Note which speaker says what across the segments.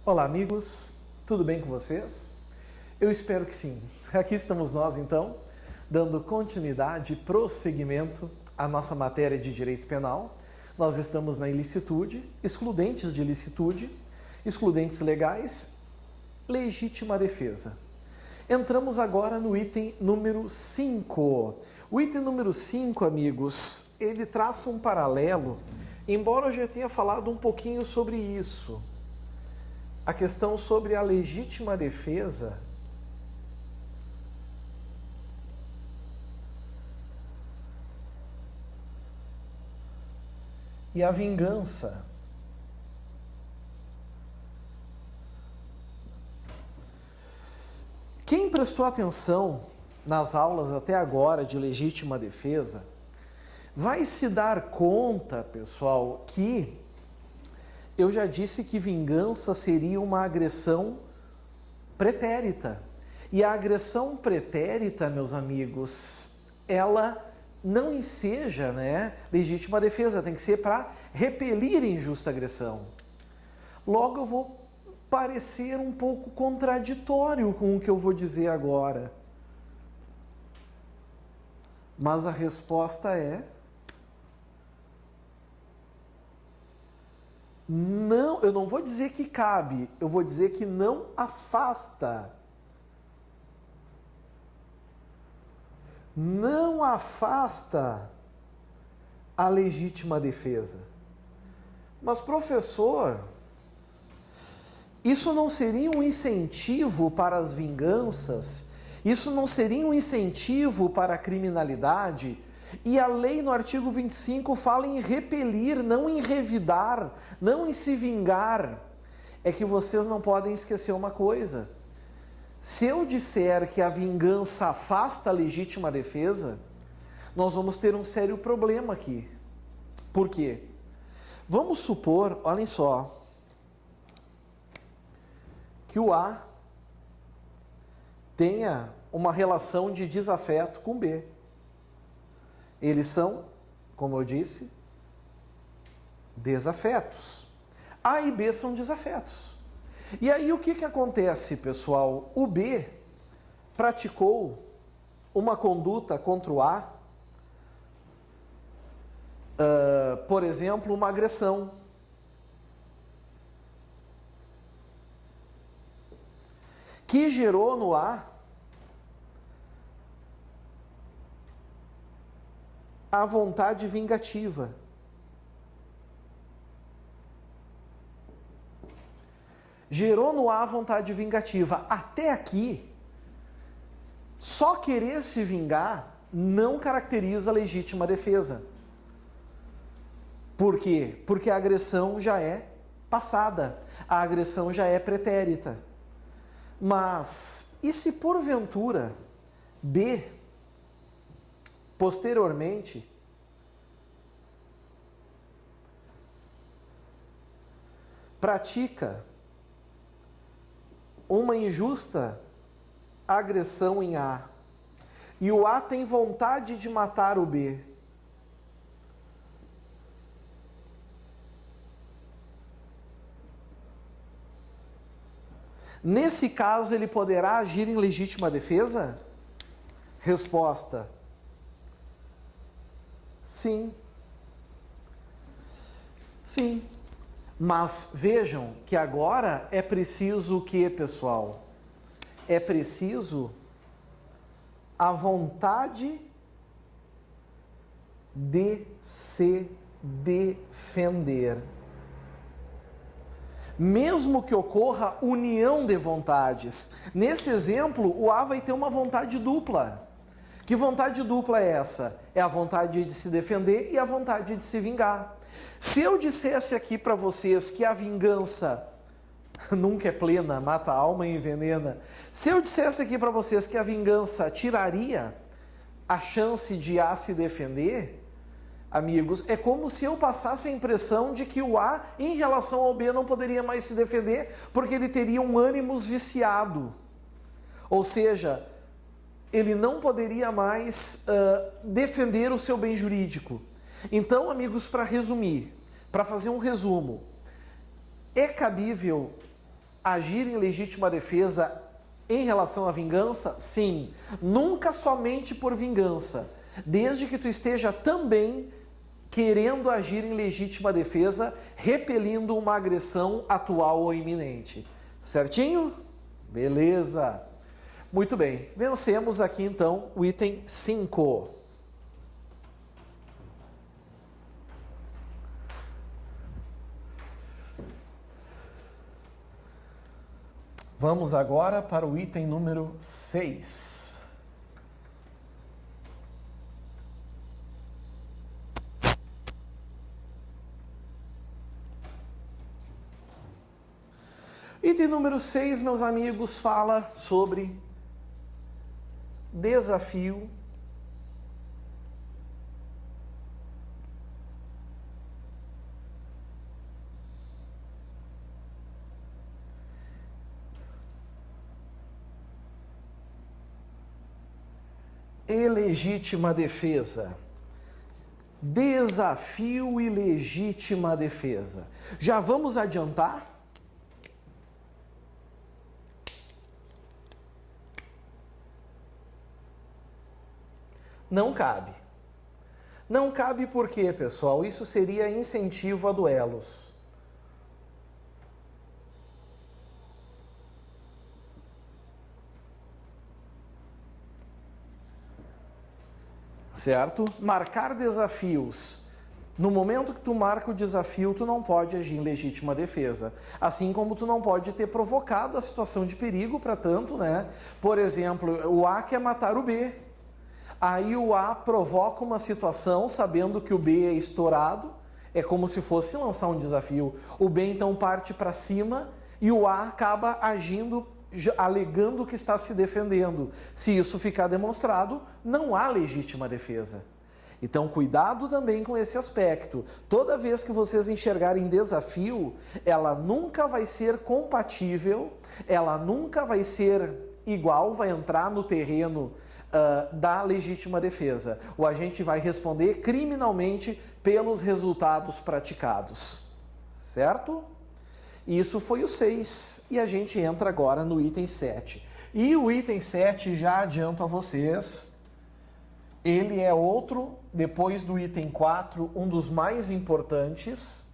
Speaker 1: Olá, amigos, tudo bem com vocês? Eu espero que sim. Aqui estamos nós, então, dando continuidade e prosseguimento à nossa matéria de direito penal. Nós estamos na ilicitude, excludentes de ilicitude, excludentes legais, legítima defesa. Entramos agora no item número 5. O item número 5, amigos, ele traça um paralelo, embora eu já tenha falado um pouquinho sobre isso. A questão sobre a legítima defesa e a vingança. Quem prestou atenção nas aulas até agora de legítima defesa vai se dar conta, pessoal, que eu já disse que vingança seria uma agressão pretérita. E a agressão pretérita, meus amigos, ela não enseja, legítima defesa, tem que ser para repelir injusta agressão. Logo eu vou parecer um pouco contraditório com o que eu vou dizer agora. Mas a resposta é não, eu não vou dizer que cabe, eu vou dizer que não afasta. Não afasta a legítima defesa. Mas, professor, isso não seria um incentivo para as vinganças? Isso não seria um incentivo para a criminalidade? E a lei no artigo 25 fala em repelir, não em revidar, não em se vingar. É que vocês não podem esquecer uma coisa. Se eu disser que a vingança afasta a legítima defesa, nós vamos ter um sério problema aqui. Por quê? Vamos supor, olhem só, que o A tenha uma relação de desafeto com B. Eles são, como eu disse, desafetos. A e B são desafetos. E aí o que acontece, pessoal? O B praticou uma conduta contra o A, por exemplo, uma agressão. Que gerou no A a vontade vingativa. Gerou no A a vontade vingativa. Até aqui, só querer se vingar não caracteriza a legítima defesa. Por quê? Porque a agressão já é passada, a agressão já é pretérita. Mas, e se porventura B, posteriormente, pratica uma injusta agressão em A, e o A tem vontade de matar o B, nesse caso ele poderá agir em legítima defesa? Resposta: sim. Sim. Mas vejam que agora é preciso o que, pessoal? É preciso a vontade de se defender. Mesmo que ocorra união de vontades. Nesse exemplo, o A vai ter uma vontade dupla. Que vontade dupla é essa? É a vontade de se defender e a vontade de se vingar. Se eu dissesse aqui para vocês que a vingança nunca é plena, mata a alma e envenena. Se eu dissesse aqui para vocês que a vingança tiraria a chance de A se defender, amigos, é como se eu passasse a impressão de que o A, em relação ao B, não poderia mais se defender porque ele teria um ânimos viciado. Ou seja, ele não poderia mais defender o seu bem jurídico. Então, amigos, para resumir, para fazer um resumo, é cabível agir em legítima defesa em relação à vingança? Sim. Nunca somente por vingança. Desde que tu esteja também querendo agir em legítima defesa, repelindo uma agressão atual ou iminente. Certinho? Beleza. Muito bem. Vencemos aqui então o item 5. Vamos agora para o item número 6. Item número 6, meus amigos, fala sobre desafio e legítima defesa. Desafio e legítima defesa. Já vamos adiantar? Não cabe. Não cabe por quê, pessoal? Isso seria incentivo a duelos. Certo? Marcar desafios. No momento que tu marca o desafio, tu não pode agir em legítima defesa. Assim como tu não pode ter provocado a situação de perigo para tanto, né? Por exemplo, o A quer matar o B. Aí o A provoca uma situação sabendo que o B é estourado. É como se fosse lançar um desafio. O B então parte para cima e o A acaba agindo, alegando que está se defendendo. Se isso ficar demonstrado, não há legítima defesa. Então, cuidado também com esse aspecto. Toda vez que vocês enxergarem desafio, ela nunca vai ser compatível, ela nunca vai ser igual, vai entrar no terreno da legítima defesa. O agente vai responder criminalmente pelos resultados praticados. Certo? Isso foi o 6 e a gente entra agora no item 7. E o item 7, já adianto a vocês, ele é outro, depois do item 4, um dos mais importantes.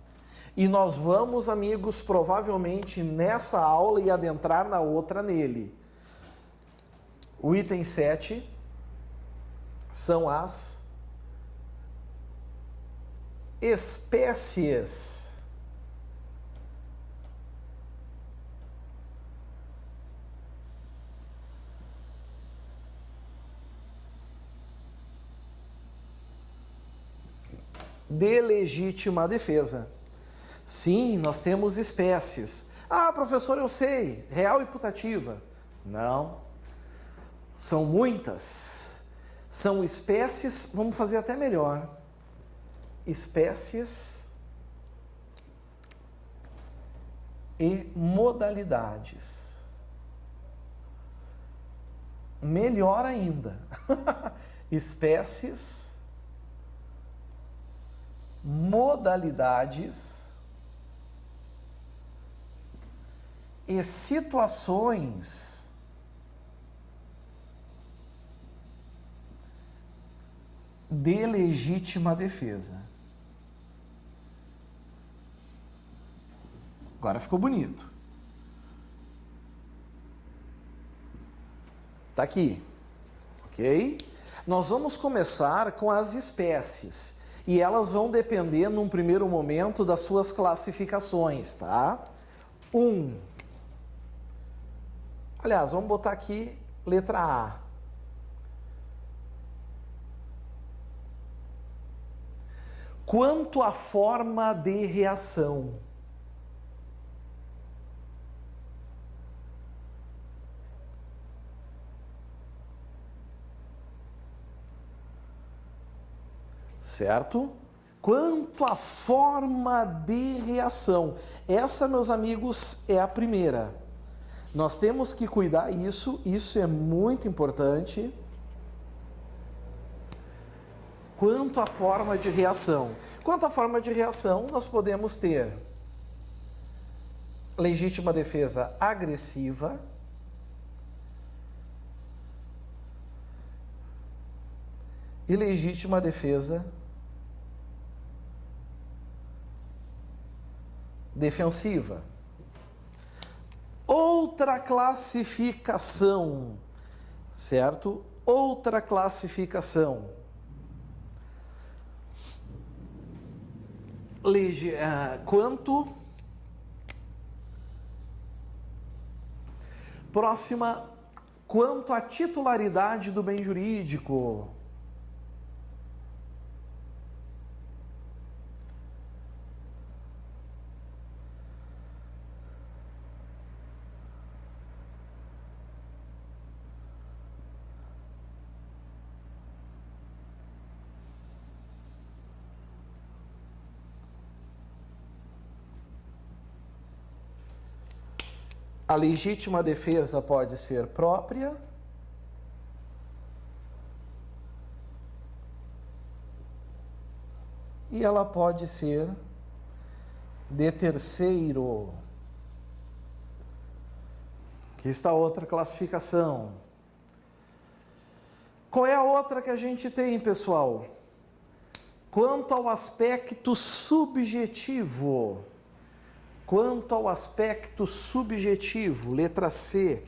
Speaker 1: E nós vamos, amigos, provavelmente nessa aula e adentrar na outra nele. O item 7 são as espécies de legítima defesa. Sim, nós temos espécies. Ah, professor, eu sei, real e putativa. Não, são muitas. São espécies, vamos fazer até melhor. Espécies e modalidades. Melhor ainda. Espécies, modalidades e situações de legítima defesa. Agora ficou bonito. Tá aqui, ok? Nós vamos começar com as espécies. E elas vão depender, num primeiro momento, das suas classificações, tá? 1. Aliás, vamos botar aqui letra A. Quanto à forma de reação. Certo? Quanto à forma de reação. Essa, meus amigos, é a primeira. Nós temos que cuidar isso é muito importante. Quanto à forma de reação. Quanto à forma de reação, nós podemos ter legítima defesa agressiva e legítima defesa defensiva. Outra classificação, certo? Outra classificação. Próxima, quanto à titularidade do bem jurídico. A legítima defesa pode ser própria e ela pode ser de terceiro. Aqui está outra classificação. Qual é a outra que a gente tem, pessoal? Quanto ao aspecto subjetivo. Quanto ao aspecto subjetivo, letra C.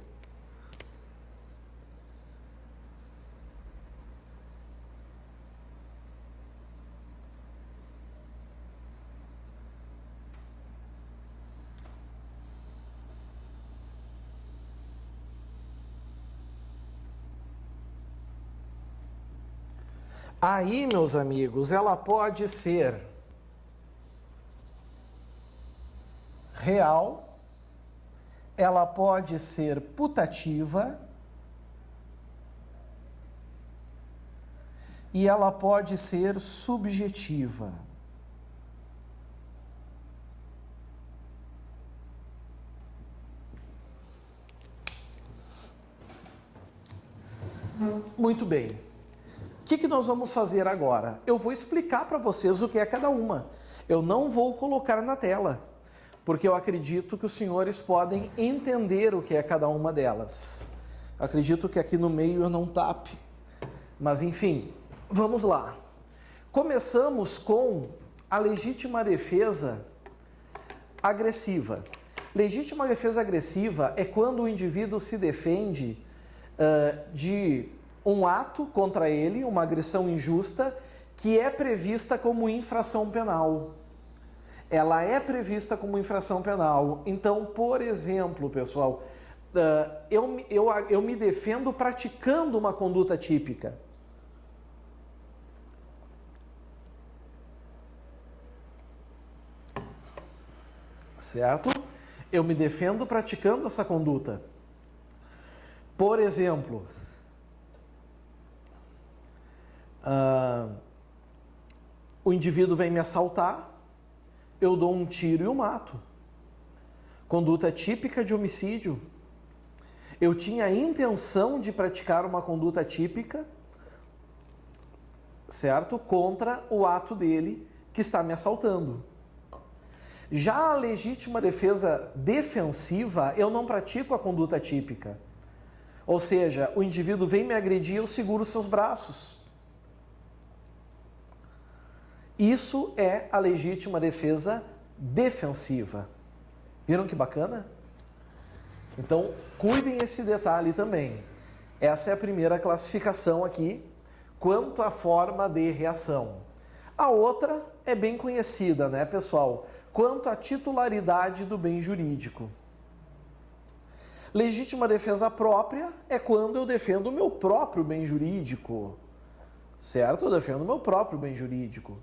Speaker 1: Aí, meus amigos, ela pode ser real, ela pode ser putativa e ela pode ser subjetiva. Muito bem. O que nós vamos fazer agora? Eu vou explicar para vocês o que é cada uma. Eu não vou colocar na tela, porque eu acredito que os senhores podem entender o que é cada uma delas. Eu acredito que aqui no meio eu não tape. Mas enfim, vamos lá. Começamos com a legítima defesa agressiva. Legítima defesa agressiva é quando o indivíduo se defende de um ato contra ele, uma agressão injusta, que é prevista como infração penal. Ela é prevista como infração penal. Então, por exemplo, pessoal, eu me defendo praticando uma conduta típica. Certo? Eu me defendo praticando essa conduta. Por exemplo, o indivíduo vem me assaltar, eu dou um tiro e o mato. Conduta típica de homicídio. Eu tinha a intenção de praticar uma conduta típica, certo? Contra o ato dele que está me assaltando. Já a legítima defesa defensiva, eu não pratico a conduta típica. Ou seja, o indivíduo vem me agredir e eu seguro seus braços. Isso é a legítima defesa defensiva. Viram que bacana? Então, cuidem esse detalhe também. Essa é a primeira classificação aqui, quanto à forma de reação. A outra é bem conhecida, né, pessoal? Quanto à titularidade do bem jurídico. Legítima defesa própria é quando eu defendo o meu próprio bem jurídico, certo? Eu defendo o meu próprio bem jurídico.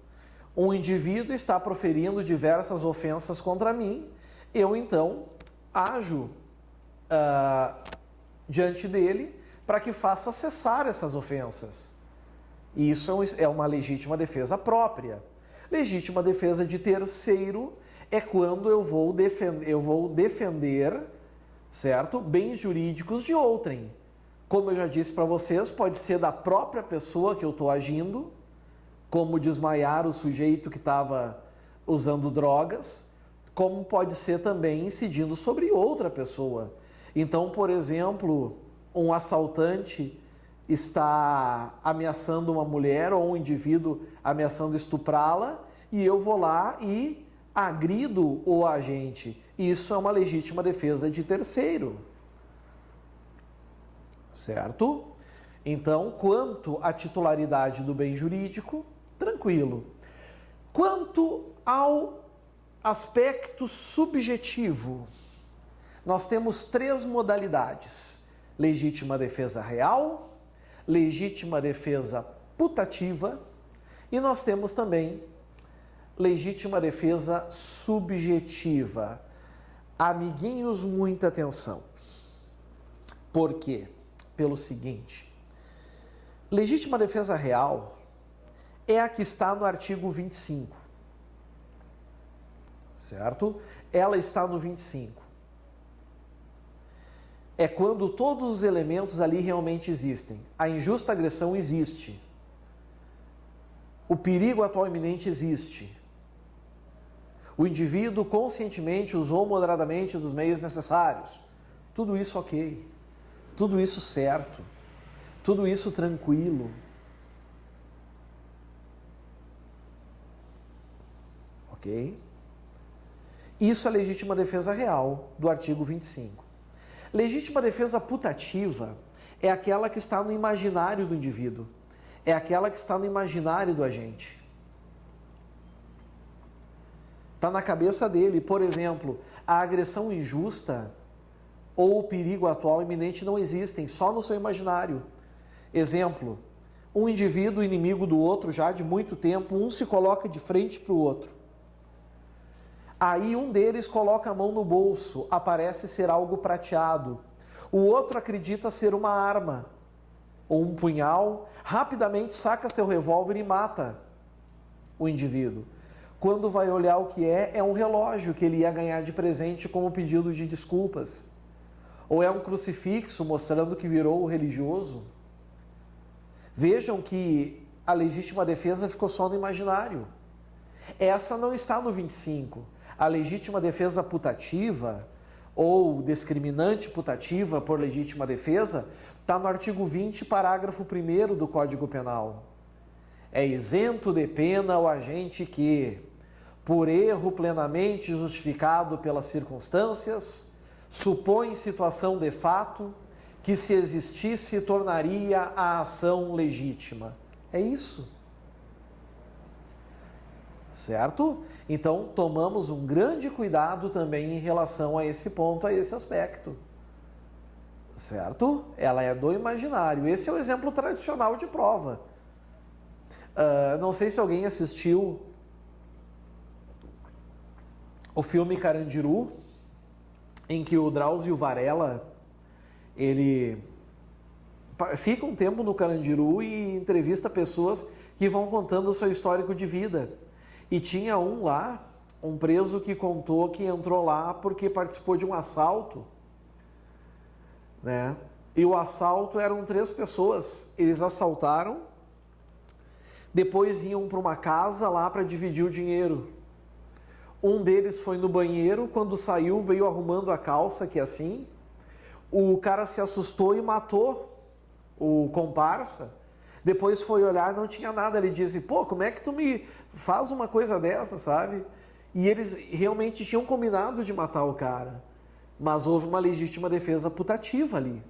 Speaker 1: Um indivíduo está proferindo diversas ofensas contra mim, eu então ajo diante dele para que faça cessar essas ofensas. Isso é uma legítima defesa própria. Legítima defesa de terceiro é quando eu vou defender, certo? Bens jurídicos de outrem. Como eu já disse para vocês, pode ser da própria pessoa que eu estou agindo, como desmaiar o sujeito que estava usando drogas, como pode ser também incidindo sobre outra pessoa. Então, por exemplo, um assaltante está ameaçando uma mulher ou um indivíduo ameaçando estuprá-la e eu vou lá e agrido o agente. Isso é uma legítima defesa de terceiro. Certo? Então, quanto à titularidade do bem jurídico, tranquilo. Quanto ao aspecto subjetivo, nós temos 3 modalidades: legítima defesa real, legítima defesa putativa e nós temos também legítima defesa subjetiva. Amiguinhos, muita atenção. Por quê? Pelo seguinte: legítima defesa real é a que está no artigo 25, certo? Ela está no 25. É quando todos os elementos ali realmente existem. A injusta agressão existe. O perigo atual iminente existe. O indivíduo conscientemente usou moderadamente dos meios necessários. Tudo isso ok. Tudo isso certo. Tudo isso tranquilo. Ok? Isso é legítima defesa real do artigo 25. Legítima defesa putativa é aquela que está no imaginário do indivíduo. É aquela que está no imaginário do agente. Está na cabeça dele. Por exemplo, a agressão injusta ou o perigo atual iminente não existem, só no seu imaginário. Exemplo, um indivíduo inimigo do outro já de muito tempo, um se coloca de frente para o outro. Aí um deles coloca a mão no bolso, aparece ser algo prateado. O outro acredita ser uma arma ou um punhal, rapidamente saca seu revólver e mata o indivíduo. Quando vai olhar o que é um relógio que ele ia ganhar de presente como pedido de desculpas. Ou é um crucifixo mostrando que virou religioso. Vejam que a legítima defesa ficou só no imaginário. Essa não está no 25. A legítima defesa putativa, ou discriminante putativa por legítima defesa, está no artigo 20, parágrafo 1º do Código Penal. É isento de pena o agente que, por erro plenamente justificado pelas circunstâncias, supõe situação de fato que, se existisse, tornaria a ação legítima. É isso. Certo? Então, tomamos um grande cuidado também em relação a esse ponto, a esse aspecto. Certo? Ela é do imaginário. Esse é o exemplo tradicional de prova. Não sei se alguém assistiu o filme Carandiru, em que o Drauzio Varela, ele fica um tempo no Carandiru e entrevista pessoas que vão contando o seu histórico de vida. E tinha um lá, um preso que contou que entrou lá porque participou de um assalto, né? E o assalto eram 3 pessoas. Eles assaltaram, depois iam para uma casa lá para dividir o dinheiro. Um deles foi no banheiro, quando saiu veio arrumando a calça, que é assim. O cara se assustou e matou o comparsa. Depois foi olhar, não tinha nada. Ele disse, pô, como é que tu me faz uma coisa dessa, sabe? E eles realmente tinham combinado de matar o cara. Mas houve uma legítima defesa putativa ali.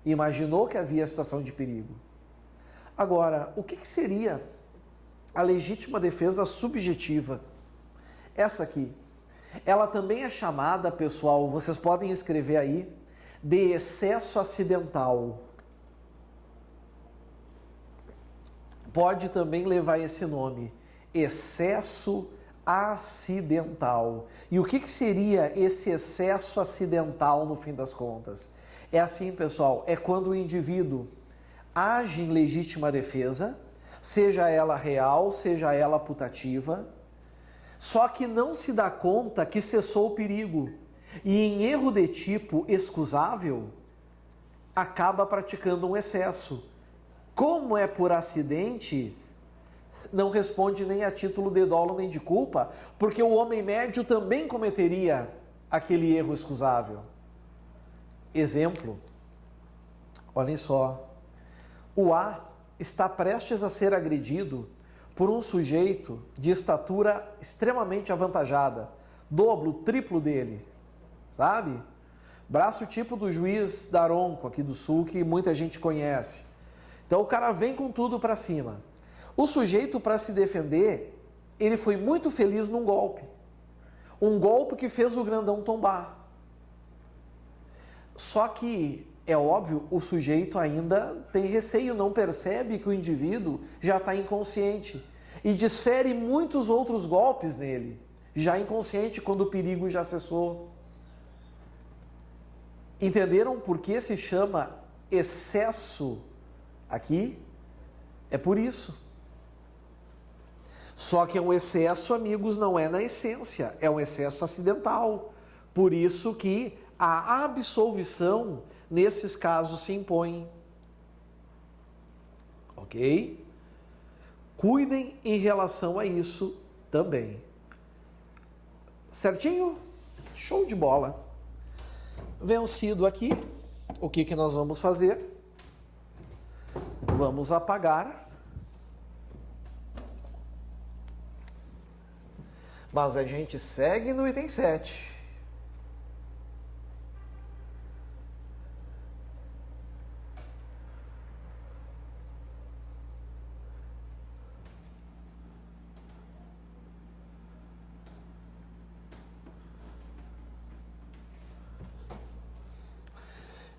Speaker 1: Imaginou que havia situação de perigo. Agora, o que seria a legítima defesa subjetiva? Essa aqui. Ela também é chamada, pessoal, vocês podem escrever aí, de excesso acidental. Pode também levar esse nome, excesso acidental. E o que seria esse excesso acidental no fim das contas? É assim, pessoal, é quando o indivíduo age em legítima defesa, seja ela real, seja ela putativa, só que não se dá conta que cessou o perigo e, em erro de tipo excusável, acaba praticando um excesso. Como é por acidente, não responde nem a título de dolo nem de culpa, porque o homem médio também cometeria aquele erro excusável. Exemplo, olhem só, o A está prestes a ser agredido por um sujeito de estatura extremamente avantajada, dobro, triplo dele, sabe? Braço tipo do juiz Daronco aqui do Sul, que muita gente conhece. Então o cara vem com tudo para cima. O sujeito, para se defender, ele foi muito feliz num golpe. Um golpe que fez o grandão tombar. Só que, é óbvio, o sujeito ainda tem receio, não percebe que o indivíduo já está inconsciente e desfere muitos outros golpes nele, já inconsciente quando o perigo já cessou. Entenderam por que se chama excesso aqui? É por isso. Só que é um excesso, amigos, não é na essência, é um excesso acidental. Por isso que a absolvição, nesses casos, se impõe. Ok? Cuidem em relação a isso também. Certinho? Show de bola. Vencido aqui, o que nós vamos fazer? Vamos apagar. Mas a gente segue no item 7.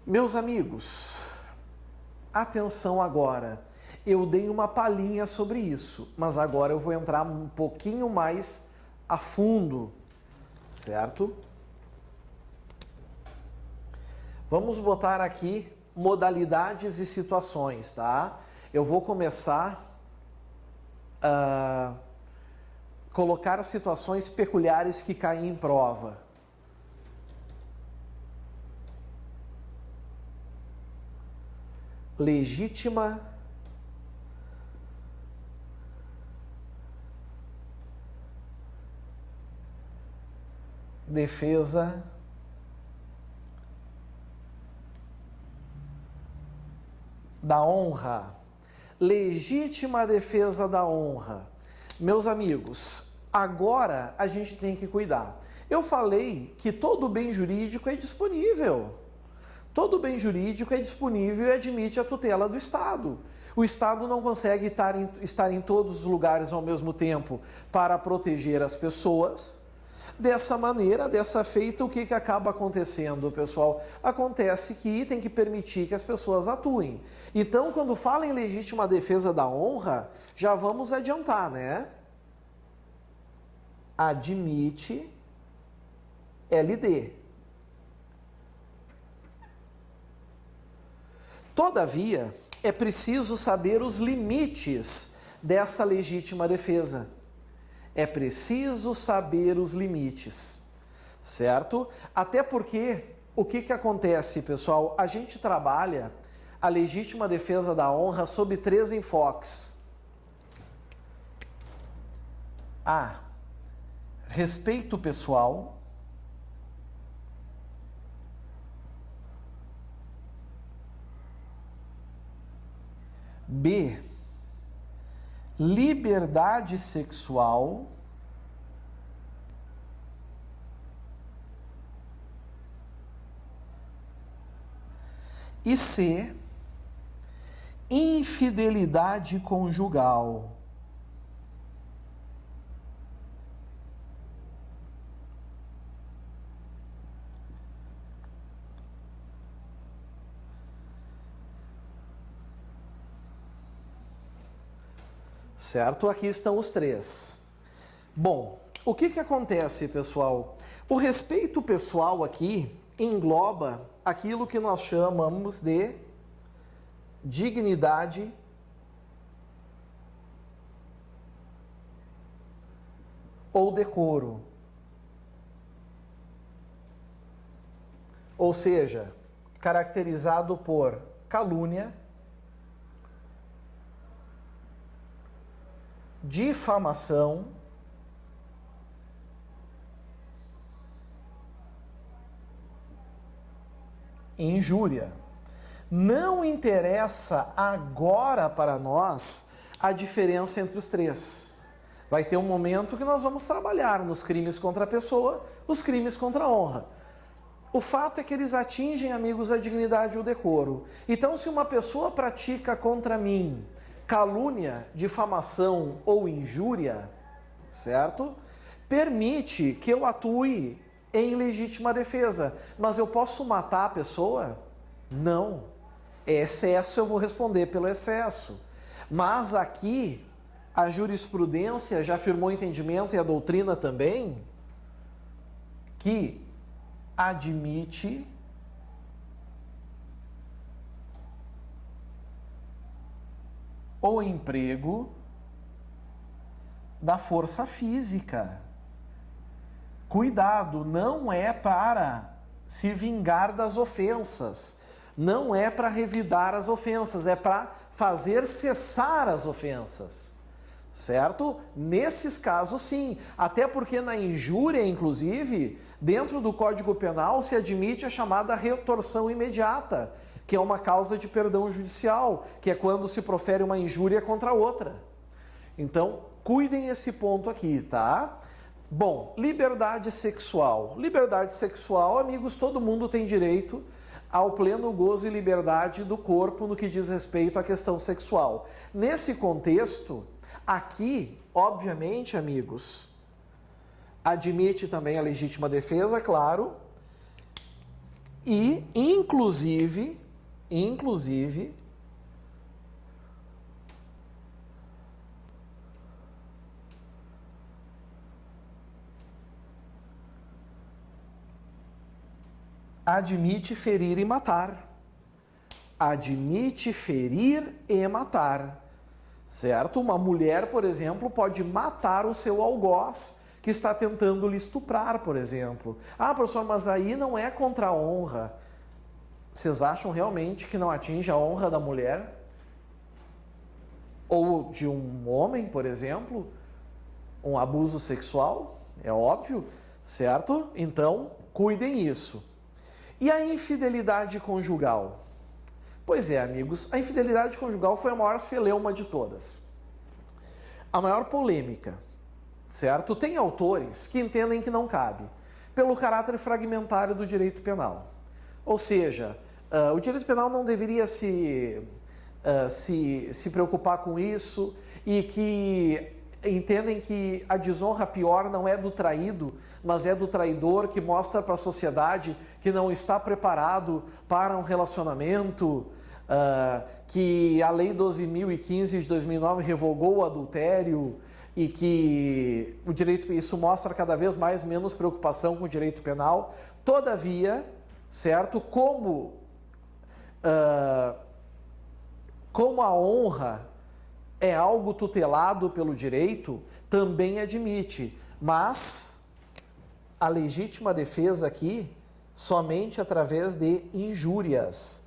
Speaker 1: Meus amigos, atenção agora. Eu dei uma palhinha sobre isso, mas agora eu vou entrar um pouquinho mais a fundo, certo? Vamos botar aqui modalidades e situações, tá? Eu vou começar a colocar situações peculiares que caem em prova. Legítima defesa da honra. Legítima defesa da honra. Meus amigos, agora a gente tem que cuidar. Eu falei que todo bem jurídico é disponível. Todo bem jurídico é disponível e admite a tutela do Estado. O Estado não consegue estar em todos os lugares ao mesmo tempo para proteger as pessoas. Dessa maneira, dessa feita, o que acaba acontecendo, pessoal? Acontece que tem que permitir que as pessoas atuem. Então, quando fala em legítima defesa da honra, já vamos adiantar, né? Admite LD. Todavia, é preciso saber os limites dessa legítima defesa. É preciso saber os limites, certo? Até porque, o que acontece, pessoal? A gente trabalha a legítima defesa da honra sob 3 enfoques. A. Respeito pessoal. B. Liberdade sexual. E C. Infidelidade conjugal. Certo? Aqui estão os 3. Bom, o que acontece, pessoal? O respeito pessoal aqui engloba aquilo que nós chamamos de dignidade ou decoro. Ou seja, caracterizado por calúnia, difamação, injúria. Não interessa agora para nós a diferença entre os três. Vai ter um momento que nós vamos trabalhar nos crimes contra a pessoa, os crimes contra a honra. O fato é que eles atingem, amigos, a dignidade e o decoro. Então, se uma pessoa pratica contra mim calúnia, difamação ou injúria, certo? Permite que eu atue em legítima defesa. Mas eu posso matar a pessoa? Não. É excesso, eu vou responder pelo excesso. Mas aqui, a jurisprudência já afirmou o entendimento e a doutrina também, que admite o emprego da força física. Cuidado, não é para se vingar das ofensas, não é para revidar as ofensas, é para fazer cessar as ofensas, certo? Nesses casos, sim, até porque na injúria, inclusive, dentro do Código Penal se admite a chamada retorção imediata, que é uma causa de perdão judicial, que é quando se profere uma injúria contra a outra. Então, cuidem esse ponto aqui, tá? Bom, liberdade sexual. Liberdade sexual, amigos, todo mundo tem direito ao pleno gozo e liberdade do corpo no que diz respeito à questão sexual. Nesse contexto, aqui, obviamente, amigos, admite também a legítima defesa, claro, e, inclusive, admite ferir e matar. Admite ferir e matar. Certo? Uma mulher, por exemplo, pode matar o seu algoz que está tentando lhe estuprar, por exemplo. Ah, professor, mas aí não é contra a honra. Vocês acham realmente que não atinge a honra da mulher? Ou de um homem, por exemplo? Um abuso sexual? É óbvio, certo? Então, cuidem isso. E a infidelidade conjugal? Pois é, amigos, a infidelidade conjugal foi a maior celeuma de todas. A maior polêmica, certo? Tem autores que entendem que não cabe, pelo caráter fragmentário do direito penal. Ou seja, o direito penal não deveria se preocupar com isso e que entendem que a desonra pior não é do traído, mas é do traidor, que mostra para a sociedade que não está preparado para um relacionamento, que a Lei 12.015 de 2009 revogou o adultério e que isso mostra cada vez menos preocupação com o direito penal. Todavia, certo, como a honra é algo tutelado pelo direito, também admite, mas a legítima defesa aqui somente através de injúrias,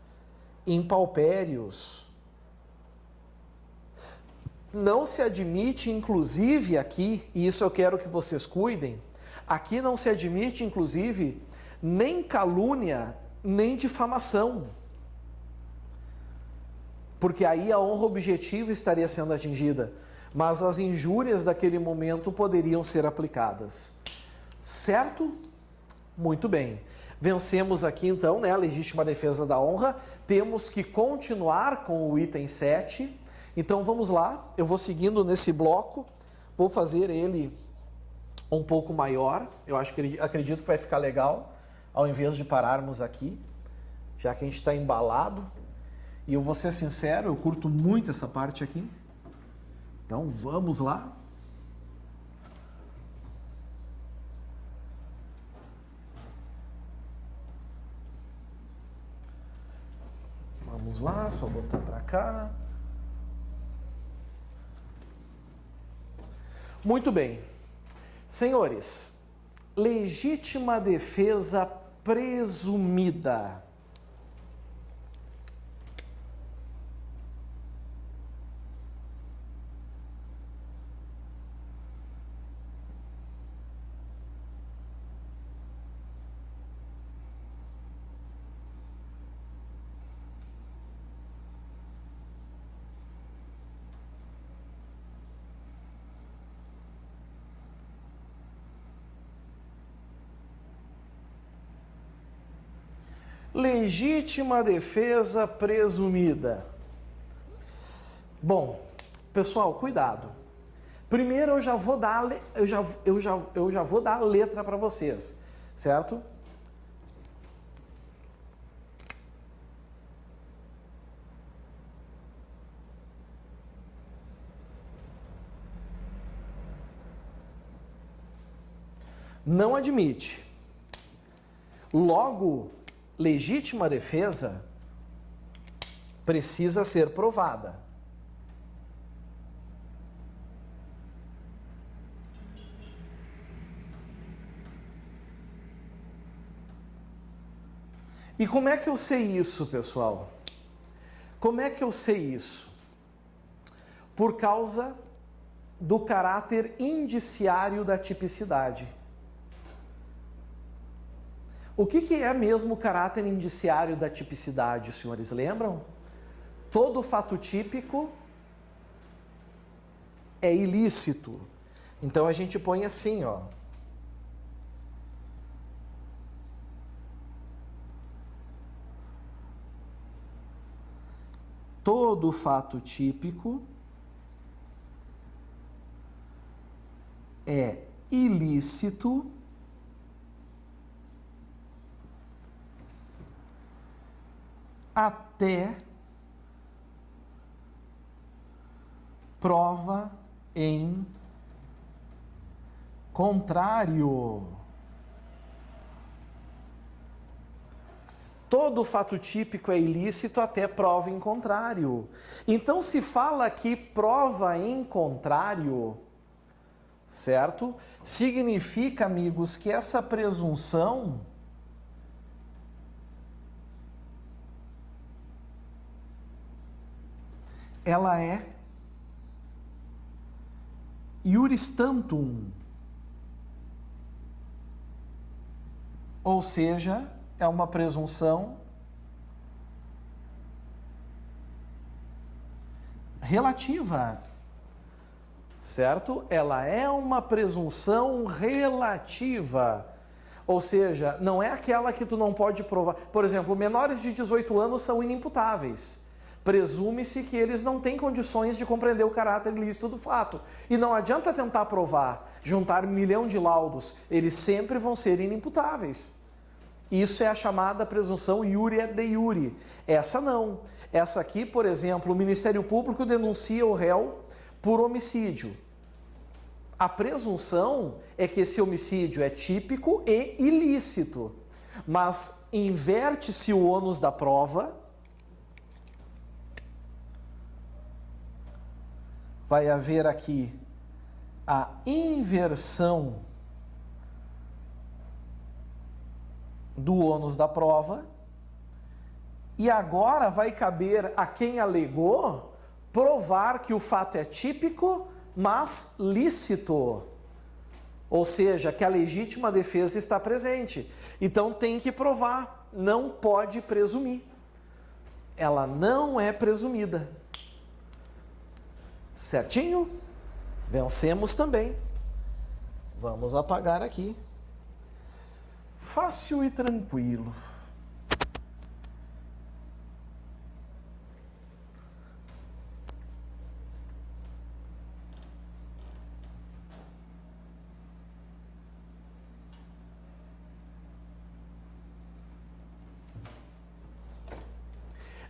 Speaker 1: impalpérios. Não se admite, inclusive aqui, e isso eu quero que vocês cuidem, aqui não se admite, inclusive, nem calúnia, nem difamação. Porque aí a honra objetiva estaria sendo atingida, mas as injúrias daquele momento poderiam ser aplicadas. Certo? Muito bem. Vencemos aqui então, né, a legítima defesa da honra. Temos que continuar com o item 7. Então vamos lá, eu vou seguindo nesse bloco, vou fazer ele um pouco maior. Eu acredito que vai ficar legal, ao invés de pararmos aqui, já que a gente está embalado. E eu vou ser sincero, eu curto muito essa parte aqui. Então vamos lá. Vamos lá, só botar para cá. Muito bem. Senhores, legítima defesa presumida. Legítima defesa presumida. Bom, pessoal, cuidado. Primeiro eu já vou dar a letra para vocês, certo? Não admite. Logo, legítima defesa precisa ser provada. E como é que eu sei isso, pessoal? Como é que eu sei isso? Por causa do caráter indiciário da tipicidade. O que é mesmo o caráter indiciário da tipicidade, os senhores lembram? Todo fato típico é ilícito. Então a gente põe assim, ó. Todo fato típico é ilícito até prova em contrário. Todo fato típico é ilícito até prova em contrário. Então, se fala aqui prova em contrário, certo? Significa, amigos, que essa presunção ela é iuris tantum, ou seja, é uma presunção relativa, certo? Ela é uma presunção relativa, ou seja, não é aquela que tu não pode provar. Por exemplo, menores de 18 anos são inimputáveis. Presume-se que eles não têm condições de compreender o caráter ilícito do fato. E não adianta tentar provar, juntar 1 milhão de laudos, eles sempre vão ser inimputáveis. Isso é a chamada presunção iure et de iure. Essa não. Essa aqui, por exemplo, o Ministério Público denuncia o réu por homicídio. A presunção é que esse homicídio é típico e ilícito. Mas inverte-se o ônus da prova. Vai haver aqui a inversão do ônus da prova, e agora vai caber a quem alegou provar que o fato é típico, mas lícito. Ou seja, que a legítima defesa está presente. Então tem que provar, não pode presumir. Ela não é presumida. Certinho? Vencemos também. Vamos apagar aqui. Fácil e tranquilo.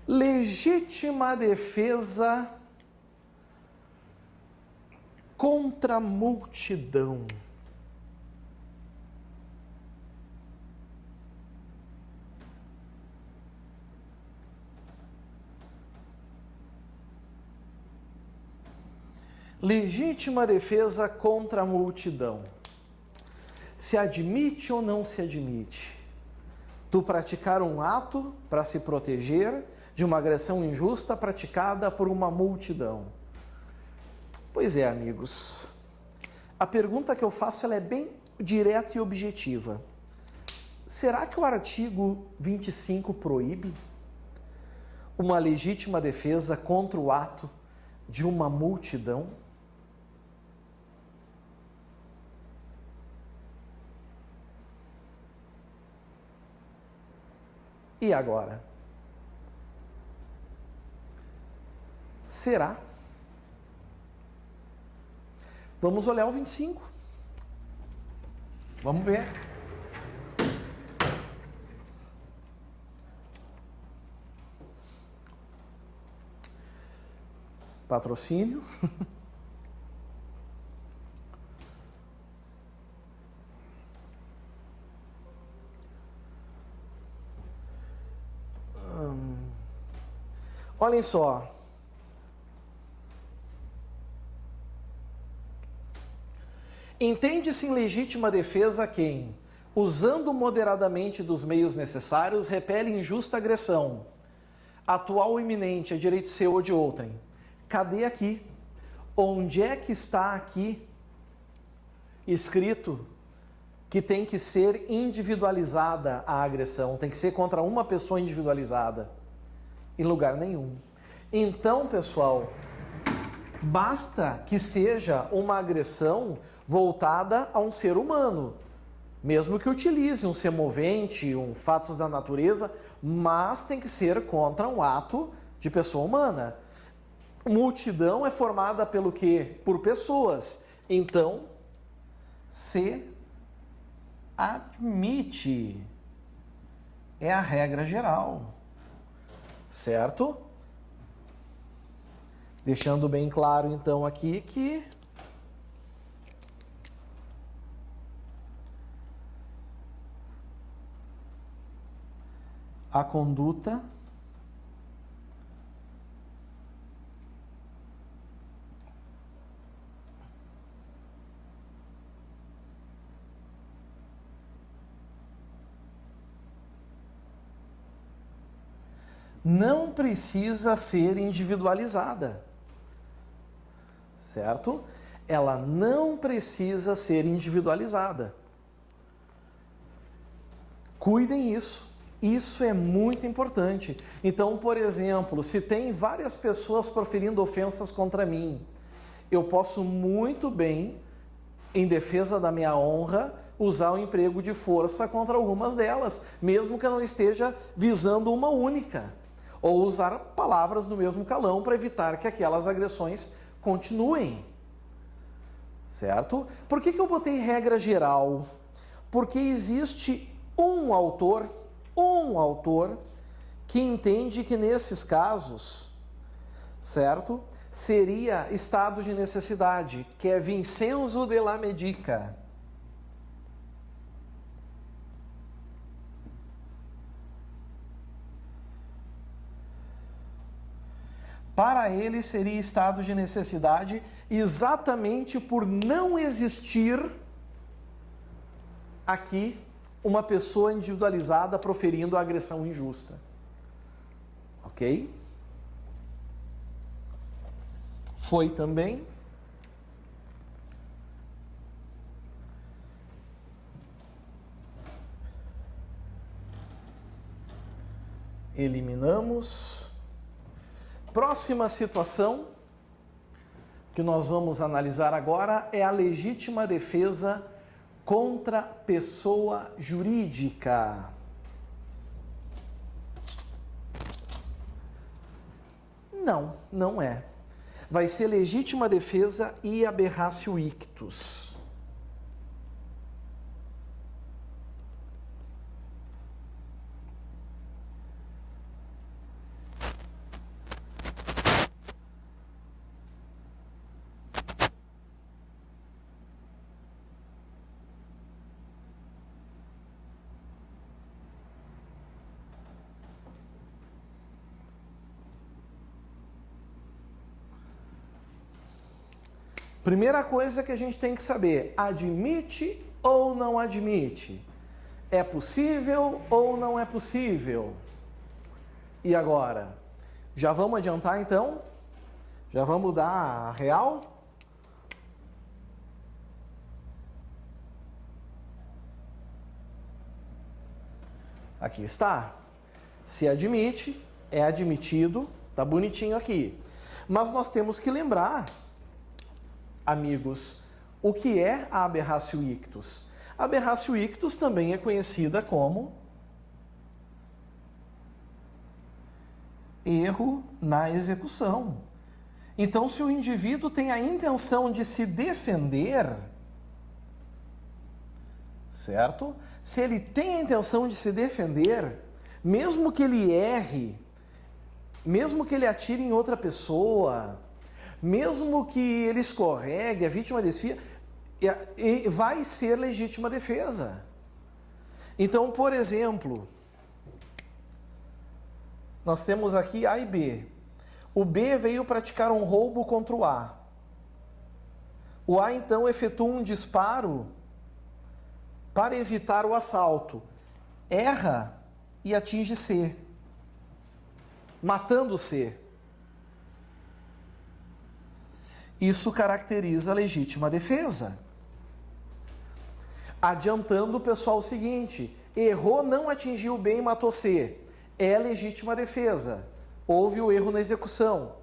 Speaker 1: Legítima defesa contra a multidão. Legítima defesa contra a multidão. Se admite ou não se admite? Tu praticar um ato para se proteger de uma agressão injusta praticada por uma multidão. Pois é, amigos. A pergunta que eu faço ela é bem direta e objetiva. Será que o artigo 25 proíbe uma legítima defesa contra o ato de uma multidão? E agora? Será? Vamos olhar o 25. Vamos ver. Patrocínio. Olhem só. Entende-se em legítima defesa quem, usando moderadamente dos meios necessários, repele injusta agressão, atual ou iminente, é direito seu ou de outrem. Cadê aqui? Onde é que está aqui escrito que tem que ser individualizada a agressão? Tem que ser contra uma pessoa individualizada? Em lugar nenhum. Então, pessoal, basta que seja uma agressão voltada a um ser humano, mesmo que utilize um semovente, fatos da natureza, mas tem que ser contra um ato de pessoa humana. Multidão é formada pelo quê? Por pessoas. Então, se admite. É a regra geral. Certo? Deixando bem claro, então, aqui que a conduta não precisa ser individualizada, certo? Ela não precisa ser individualizada. Cuidem isso. Isso é muito importante. Então, por exemplo, se tem várias pessoas proferindo ofensas contra mim, eu posso muito bem, em defesa da minha honra, usar o emprego de força contra algumas delas, mesmo que eu não esteja visando uma única. Ou usar palavras no mesmo calão para evitar que aquelas agressões continuem. Certo? Por que eu botei regra geral? Porque existe um autor que entende que nesses casos, certo? Seria estado de necessidade, que é Vincenzo de la Medica. Para ele seria estado de necessidade exatamente por não existir aqui uma pessoa individualizada proferindo a agressão injusta. Ok? Foi também. Eliminamos. Próxima situação que nós vamos analisar agora é a legítima defesa contra pessoa jurídica. Não, não é. Vai ser legítima defesa e aberratio ictus. Primeira coisa que a gente tem que saber, admite ou não admite? É possível ou não é possível? E agora? Já vamos adiantar então? Já vamos dar a real? Aqui está. Se admite, é admitido, tá bonitinho aqui. Mas nós temos que lembrar, amigos, o que é a aberratio ictus? A aberratio ictus também é conhecida como erro na execução. Então, se o indivíduo tem a intenção de se defender, certo? Se ele tem a intenção de se defender, mesmo que ele erre, mesmo que ele atire em outra pessoa, mesmo que ele escorregue, a vítima desfia, vai ser legítima defesa. Então, por exemplo, nós temos aqui A e B. O B veio praticar um roubo contra o A. O A, então, efetua um disparo para evitar o assalto. Erra e atinge C, matando C. Isso caracteriza a legítima defesa. Adiantando, pessoal, o seguinte: errou, não atingiu B e matou C. É legítima defesa. Houve o erro na execução.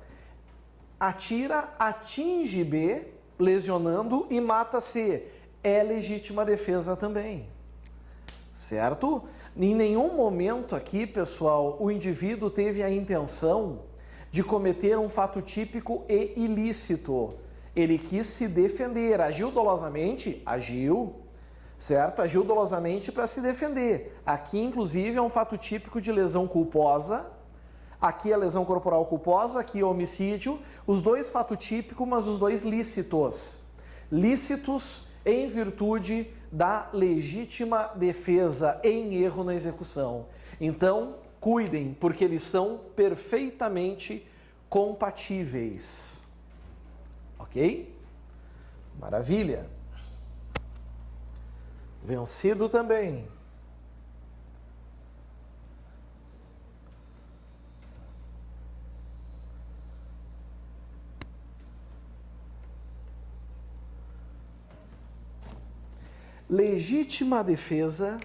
Speaker 1: Atira, atinge B, lesionando e mata C. É legítima defesa também. Certo? Em nenhum momento aqui, pessoal, o indivíduo teve a intenção de cometer um fato típico e ilícito. Ele quis se defender. Agiu dolosamente? Agiu. Certo? Agiu dolosamente para se defender. Aqui, inclusive, é um fato típico de lesão culposa. Aqui é lesão corporal culposa, aqui é homicídio. Os dois fatos típicos, mas os dois lícitos. Lícitos em virtude da legítima defesa em erro na execução. Então, cuidem, porque eles são perfeitamente compatíveis. Ok? Maravilha. Vencido também. Legítima defesa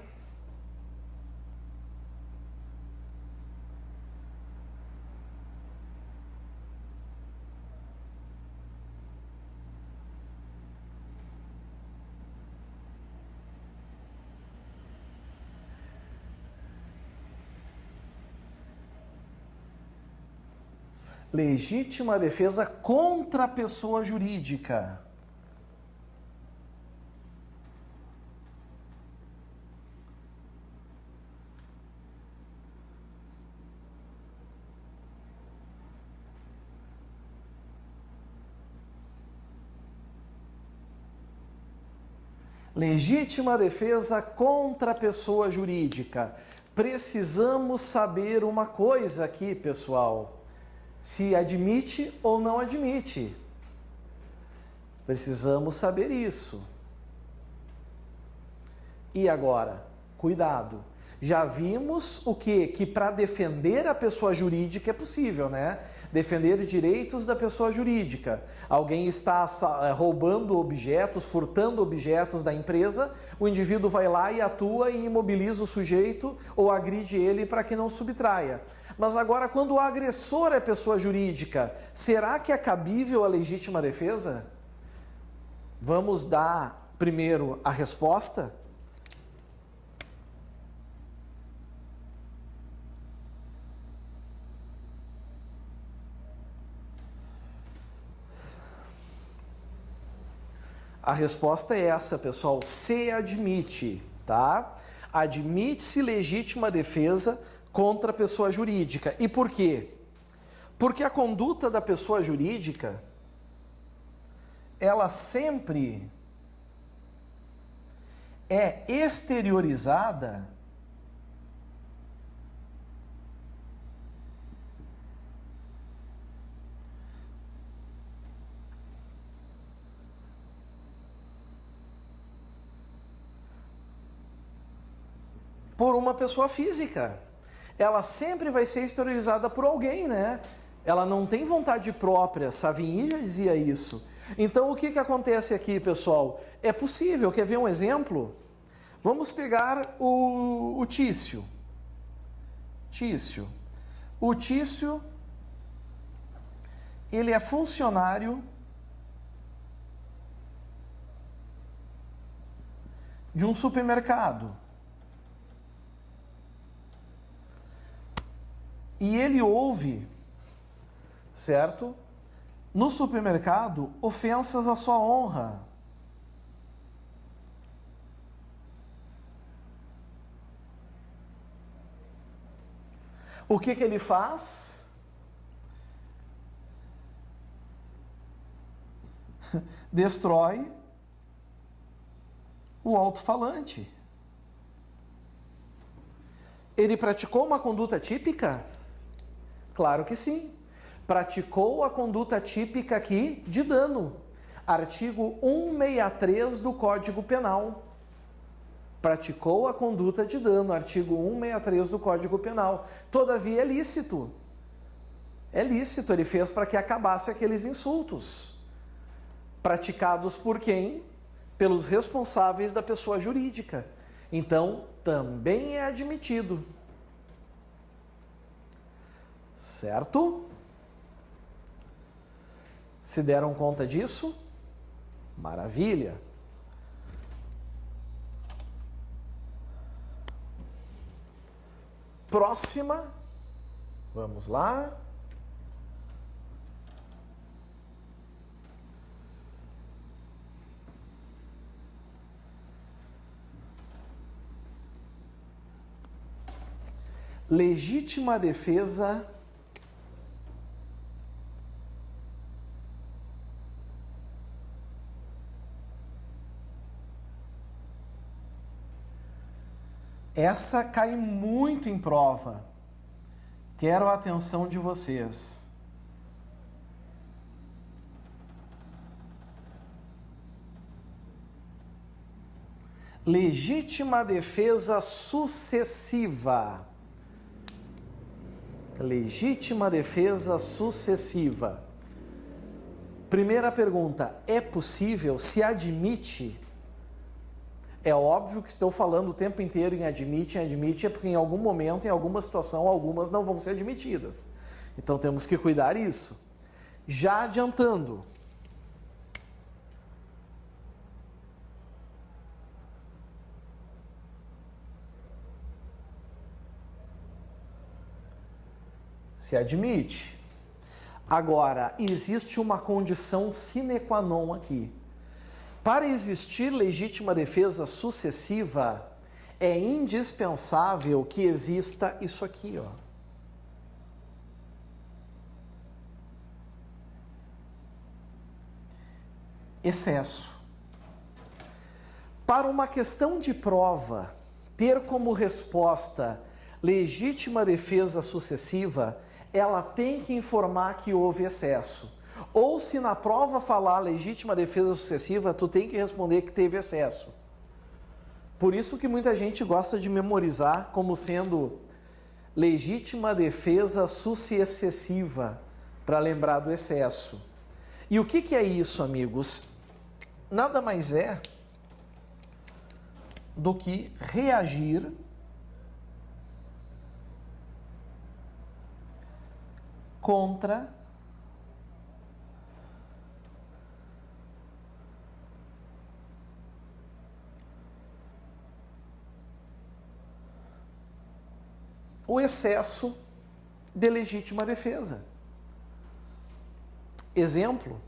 Speaker 1: contra a pessoa jurídica. Legítima defesa contra a pessoa jurídica. Precisamos saber uma coisa aqui, pessoal. Se admite ou não admite. Precisamos saber isso. E agora, cuidado. Já vimos o quê? Que para defender a pessoa jurídica é possível, né? Defender direitos da pessoa jurídica. Alguém está roubando objetos, furtando objetos da empresa, o indivíduo vai lá e atua e imobiliza o sujeito ou agride ele para que não subtraia. Mas agora, quando o agressor é pessoa jurídica, será que é cabível a legítima defesa? Vamos dar primeiro a resposta? A resposta é essa, pessoal. Se admite, tá? Admite-se legítima defesa contra a pessoa jurídica. E por quê? Porque a conduta da pessoa jurídica, ela sempre é exteriorizada por uma pessoa física. Ela sempre vai ser exteriorizada por alguém, né? Ela não tem vontade própria, Savigny já dizia isso. Então, o que acontece aqui, pessoal? É possível, quer ver um exemplo? Vamos pegar o Tício. Tício. O Tício, ele é funcionário de um supermercado. e ele ouve, certo? No supermercado, ofensas à sua honra. O que ele faz? Destrói o alto-falante. Ele praticou uma conduta típica? Claro que sim. Praticou a conduta típica aqui de dano. Artigo 163 do Código Penal. Praticou a conduta de dano. Artigo 163 do Código Penal. Todavia é lícito. É lícito. Ele fez para que acabasse aqueles insultos. Praticados por quem? Pelos responsáveis da pessoa jurídica. Então, também é admitido. Certo? Se deram conta disso? Maravilha! Próxima. Vamos lá. Legítima defesa essa cai muito em prova. Quero a atenção de vocês. Legítima defesa sucessiva. Legítima defesa sucessiva. Primeira pergunta: é possível? Se admite? É óbvio que estou falando o tempo inteiro em admite, é porque em algum momento, em alguma situação, algumas não vão ser admitidas. Então temos que cuidar isso. Já adiantando. Se admite. Agora, existe uma condição sine qua non aqui. Para existir legítima defesa sucessiva, é indispensável que exista isso aqui, ó. Excesso. Para uma questão de prova ter como resposta legítima defesa sucessiva, ela tem que informar que houve excesso. Ou se na prova falar legítima defesa sucessiva, tu tem que responder que teve excesso. Por isso que muita gente gosta de memorizar como sendo legítima defesa sucessiva, para lembrar do excesso. E o que é isso, amigos? Nada mais é do que reagir contra o excesso de legítima defesa. Exemplo: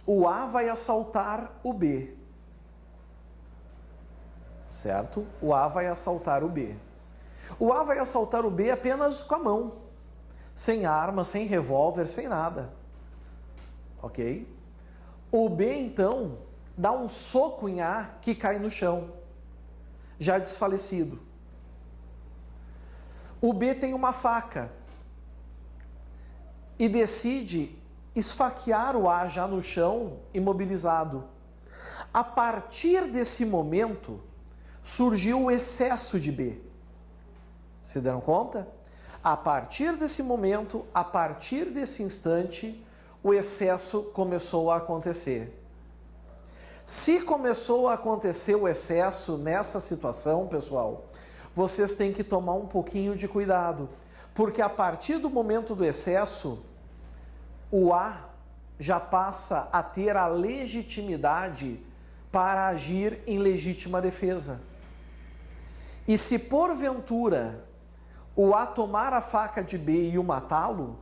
Speaker 1: o A vai assaltar o B. Certo? O A vai assaltar o B. O A vai assaltar o B apenas com a mão. Sem arma, sem revólver, sem nada. Ok? O B, então, dá um soco em A que cai no chão, já desfalecido. O B tem uma faca e decide esfaquear o A já no chão, imobilizado. A partir desse momento, surgiu o excesso de B. Se deram conta? A partir desse momento, a partir desse instante, o excesso começou a acontecer. Se começou a acontecer o excesso nessa situação, pessoal, vocês têm que tomar um pouquinho de cuidado, porque a partir do momento do excesso, o A já passa a ter a legitimidade para agir em legítima defesa. E se porventura o A tomar a faca de B e o matá-lo,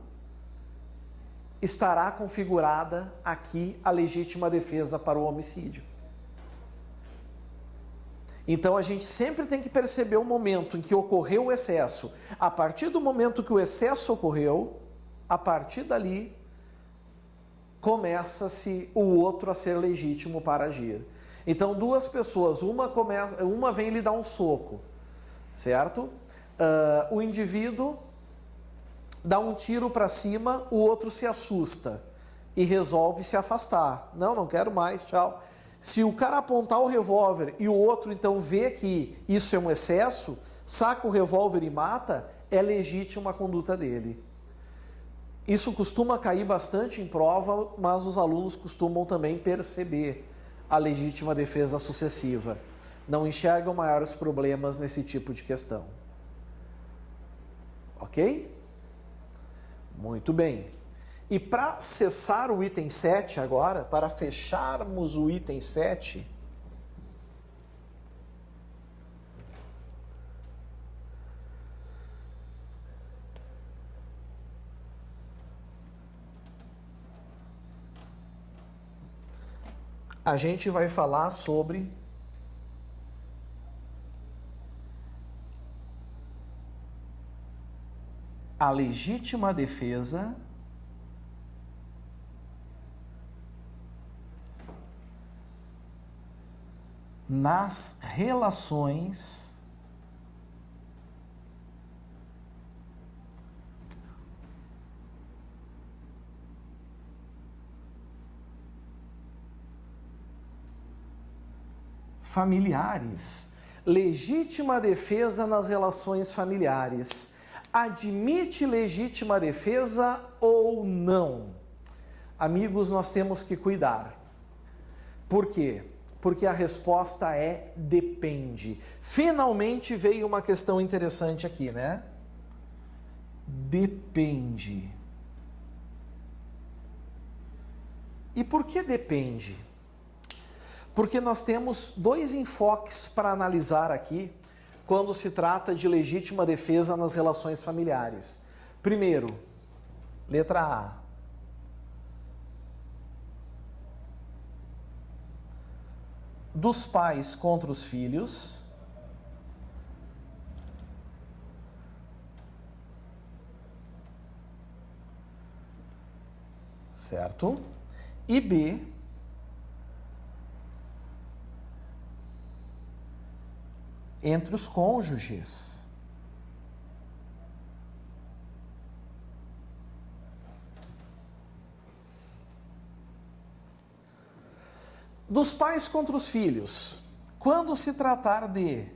Speaker 1: estará configurada aqui a legítima defesa para o homicídio. Então a gente sempre tem que perceber o momento em que ocorreu o excesso. A partir do momento que o excesso ocorreu, a partir dali começa-se o outro a ser legítimo para agir. Então duas pessoas, uma vem lhe dar um soco, certo? O indivíduo dá um tiro para cima, o outro se assusta e resolve se afastar. Não quero mais, tchau. Se o cara apontar o revólver e o outro então vê que isso é um excesso, saca o revólver e mata, é legítima a conduta dele. Isso costuma cair bastante em prova, mas os alunos costumam também perceber a legítima defesa sucessiva. Não enxergam maiores problemas nesse tipo de questão. Ok? Muito bem. E para cessar o item 7 agora, para fecharmos o item 7, a gente vai falar sobre a legítima defesa nas relações familiares. Legítima defesa nas relações familiares. Admite legítima defesa ou não? Amigos, nós temos que cuidar. Por quê? Porque a resposta é depende. Finalmente veio uma questão interessante aqui, né? Depende. E por que depende? Porque nós temos dois enfoques para analisar aqui quando se trata de legítima defesa nas relações familiares. Primeiro, letra A. Dos pais contra os filhos. Certo? E B, entre os cônjuges. Dos pais contra os filhos. Quando se tratar de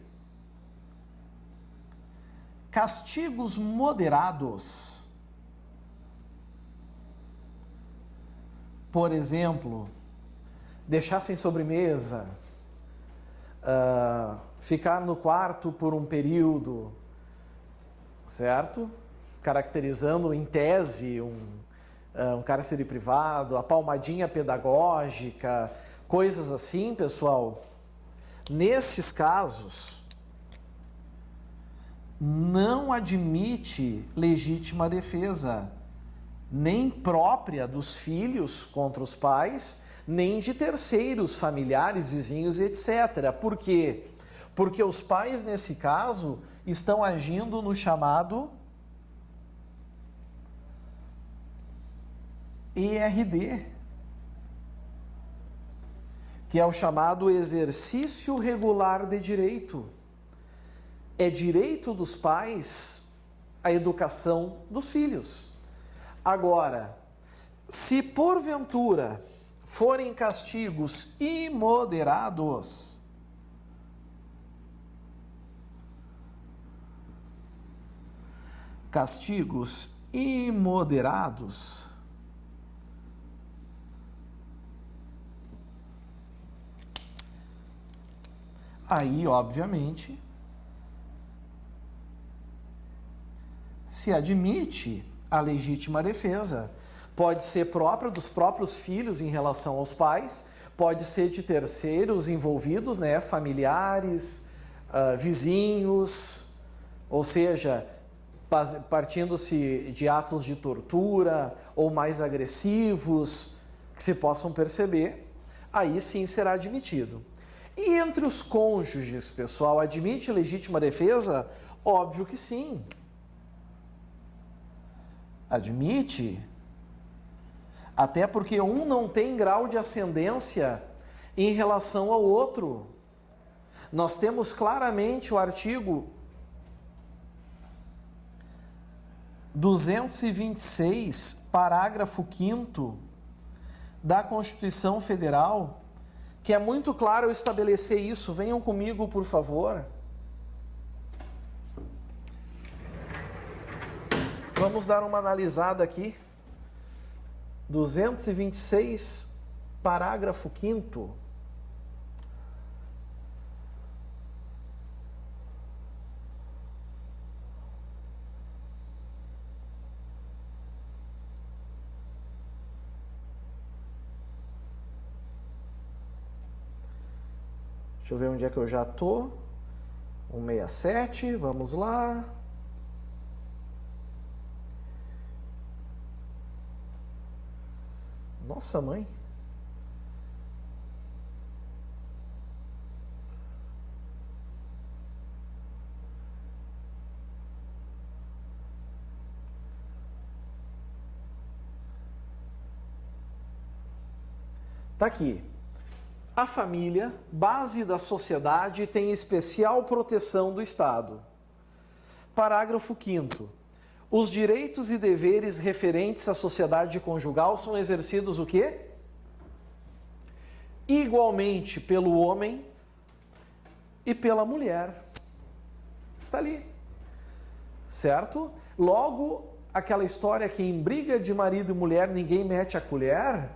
Speaker 1: castigos moderados, por exemplo, deixar sem sobremesa, ficar no quarto por um período, certo? Caracterizando em tese um cárcere privado, a palmadinha pedagógica, coisas assim, pessoal. Nesses casos, não admite legítima defesa, nem própria dos filhos contra os pais, nem de terceiros, familiares, vizinhos, etc. Por quê? Porque os pais, nesse caso, estão agindo no chamado ERD, que é o chamado exercício regular de direito. É direito dos pais a educação dos filhos. Agora, se porventura forem castigos imoderados, aí, obviamente, se admite a legítima defesa. Pode ser própria dos próprios filhos em relação aos pais, pode ser de terceiros envolvidos, né, familiares, vizinhos, ou seja, partindo-se de atos de tortura ou mais agressivos que se possam perceber, aí sim será admitido. E entre os cônjuges, pessoal, admite legítima defesa? Óbvio que sim. Admite. Até porque um não tem grau de ascendência em relação ao outro. Nós temos claramente o artigo 226, parágrafo 5º da Constituição Federal, que é muito claro ao estabelecer isso. Venham comigo, por favor. Vamos dar uma analisada aqui. 226, parágrafo 5º. Deixa eu ver onde é que eu já tô. 167, vamos lá. Nossa, mãe. Tá aqui. A família, base da sociedade, tem especial proteção do Estado. Parágrafo 5º. Os direitos e deveres referentes à sociedade conjugal são exercidos o quê? Igualmente pelo homem e pela mulher. Está ali. Certo? Logo, aquela história que em briga de marido e mulher ninguém mete a colher,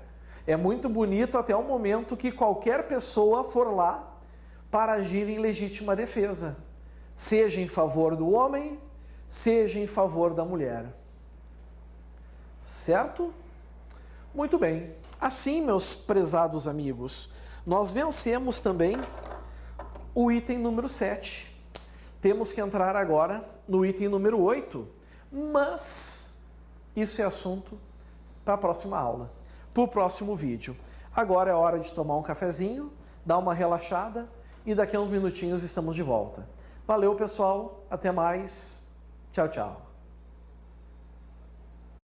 Speaker 1: é muito bonito até o momento que qualquer pessoa for lá para agir em legítima defesa, seja em favor do homem, seja em favor da mulher. Certo? Muito bem. Assim, meus prezados amigos, nós vencemos também o item número 7. Temos que entrar agora no item número 8, mas isso é assunto para a próxima aula, para o próximo vídeo. Agora é hora de tomar um cafezinho, dar uma relaxada e daqui a uns minutinhos estamos de volta. Valeu, pessoal. Até mais. Tchau, tchau.